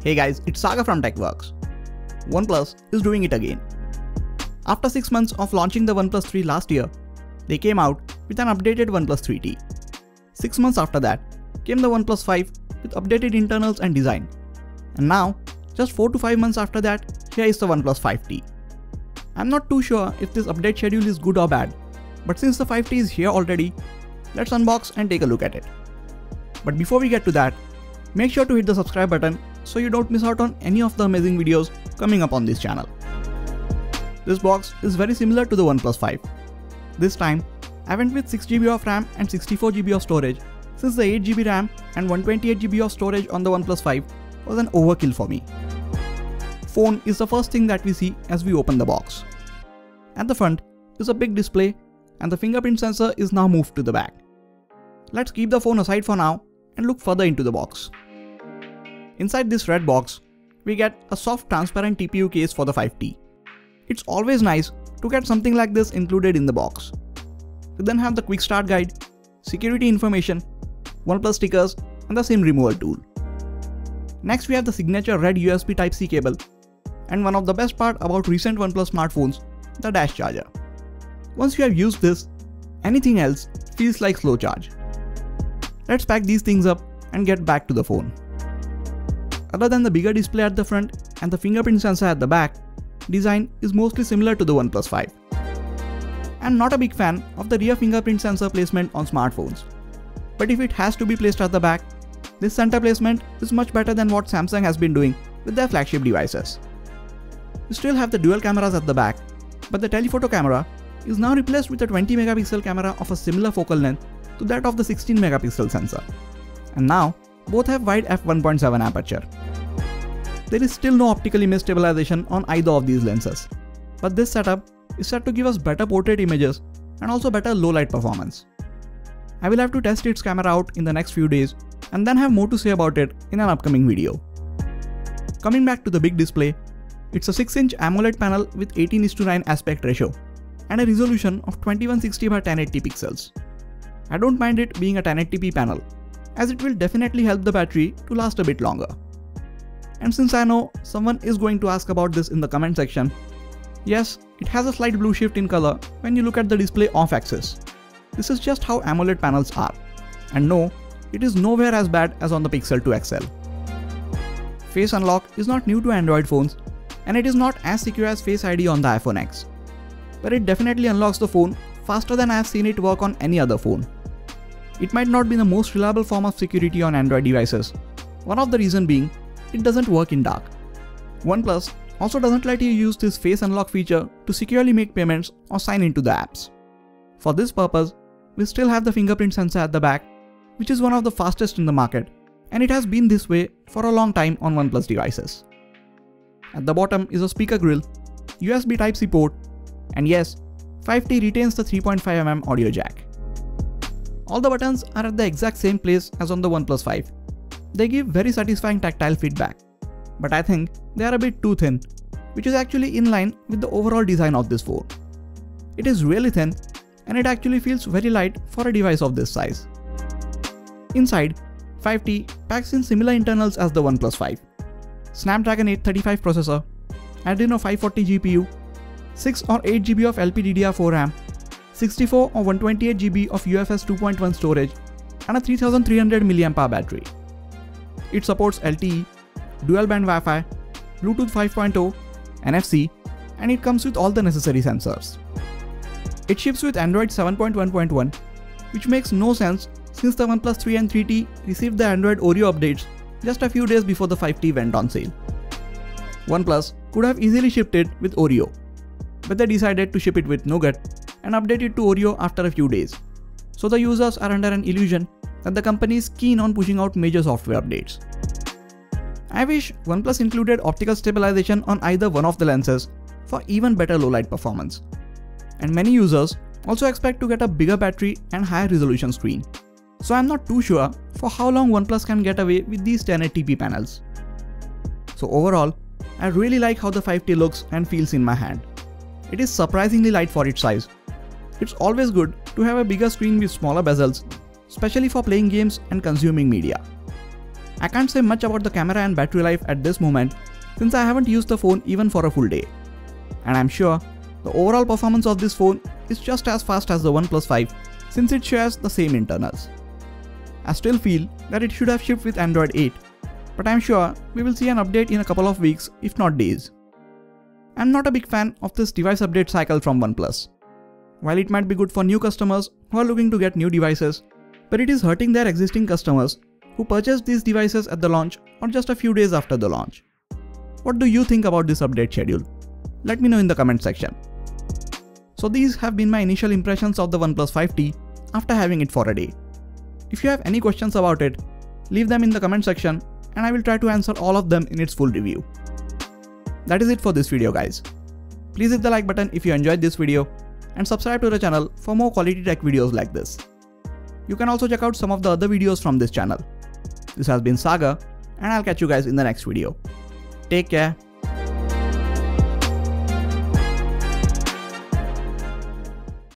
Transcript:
Hey guys, it's Saga from TechWorks. OnePlus is doing it again. After 6 months of launching the OnePlus 3 last year, they came out with an updated OnePlus 3T. 6 months after that came the OnePlus 5 with updated internals and design. And now, just 4 to 5 months after that, here is the OnePlus 5T. I'm not too sure if this update schedule is good or bad, but since the 5T is here already, let's unbox and take a look at it. But before we get to that, make sure to hit the subscribe button so you don't miss out on any of the amazing videos coming up on this channel. This box is very similar to the OnePlus 5. This time, I went with 6GB of RAM and 64GB of storage, since the 8GB RAM and 128GB of storage on the OnePlus 5 was an overkill for me. Phone is the first thing that we see as we open the box. At the front is a big display and the fingerprint sensor is now moved to the back. Let's keep the phone aside for now and look further into the box. Inside this red box, we get a soft transparent TPU case for the 5T. It's always nice to get something like this included in the box. We then have the quick start guide, security information, OnePlus stickers and the SIM removal tool. Next we have the signature red USB Type-C cable and one of the best part about recent OnePlus smartphones, the dash charger. Once you have used this, anything else feels like slow charge. Let's pack these things up and get back to the phone. Other than the bigger display at the front and the fingerprint sensor at the back, design is mostly similar to the OnePlus 5. I'm not a big fan of the rear fingerprint sensor placement on smartphones. But if it has to be placed at the back, this center placement is much better than what Samsung has been doing with their flagship devices. We still have the dual cameras at the back, but the telephoto camera is now replaced with a 20MP camera of a similar focal length to that of the 16MP sensor. And now, both have wide f1.7 aperture. There is still no optical image stabilization on either of these lenses, but this setup is set to give us better portrait images and also better low light performance. I will have to test its camera out in the next few days and then have more to say about it in an upcoming video. Coming back to the big display, it's a 6-inch AMOLED panel with 18:9 aspect ratio and a resolution of 2160x1080 pixels. I don't mind it being a 1080p panel, as it will definitely help the battery to last a bit longer. And since I know someone is going to ask about this in the comment section, yes, it has a slight blue shift in color when you look at the display off-axis. This is just how AMOLED panels are. And no, it is nowhere as bad as on the Pixel 2 XL. Face Unlock is not new to Android phones, and it is not as secure as Face ID on the iPhone X. But it definitely unlocks the phone faster than I have seen it work on any other phone. It might not be the most reliable form of security on Android devices, one of the reasons being it doesn't work in dark. OnePlus also doesn't let you use this Face Unlock feature to securely make payments or sign into the apps. For this purpose, we still have the fingerprint sensor at the back, which is one of the fastest in the market, and it has been this way for a long time on OnePlus devices. At the bottom is a speaker grill, USB Type-C port, and yes, 5T retains the 3.5mm audio jack. All the buttons are at the exact same place as on the OnePlus 5. They give very satisfying tactile feedback, but I think they are a bit too thin, which is actually in line with the overall design of this phone. It is really thin, and it actually feels very light for a device of this size. Inside, 5T packs in similar internals as the OnePlus 5. Snapdragon 835 processor, Adreno 540 GPU, 6 or 8GB of LPDDR4 RAM, 64 or 128GB of UFS 2.1 storage, and a 3300mAh battery. It supports LTE, dual band Wi-Fi, Bluetooth 5.0, NFC, and it comes with all the necessary sensors. It ships with Android 7.1.1, which makes no sense since the OnePlus 3 and 3T received the Android Oreo updates just a few days before the 5T went on sale. OnePlus could have easily shipped it with Oreo, but they decided to ship it with Nougat and update it to Oreo after a few days. So the users are under an illusion that the company is keen on pushing out major software updates. I wish OnePlus included optical stabilization on either one of the lenses for even better low light performance. And many users also expect to get a bigger battery and higher resolution screen. So I'm not too sure for how long OnePlus can get away with these 1080p panels. So overall, I really like how the 5T looks and feels in my hand. It is surprisingly light for its size. It's always good to have a bigger screen with smaller bezels, especially for playing games and consuming media. I can't say much about the camera and battery life at this moment since I haven't used the phone even for a full day. And I'm sure the overall performance of this phone is just as fast as the OnePlus 5 since it shares the same internals. I still feel that it should have shipped with Android 8, but I'm sure we will see an update in a couple of weeks if not days. I'm not a big fan of this device update cycle from OnePlus. While it might be good for new customers who are looking to get new devices, but it is hurting their existing customers who purchased these devices at the launch or just a few days after the launch. What do you think about this update schedule? Let me know in the comment section. So these have been my initial impressions of the OnePlus 5T after having it for a day. If you have any questions about it, leave them in the comment section and I will try to answer all of them in its full review. That is it for this video guys. Please hit the like button if you enjoyed this video and subscribe to the channel for more quality tech videos like this. You can also check out some of the other videos from this channel. This has been Sagar and I'll catch you guys in the next video. Take care.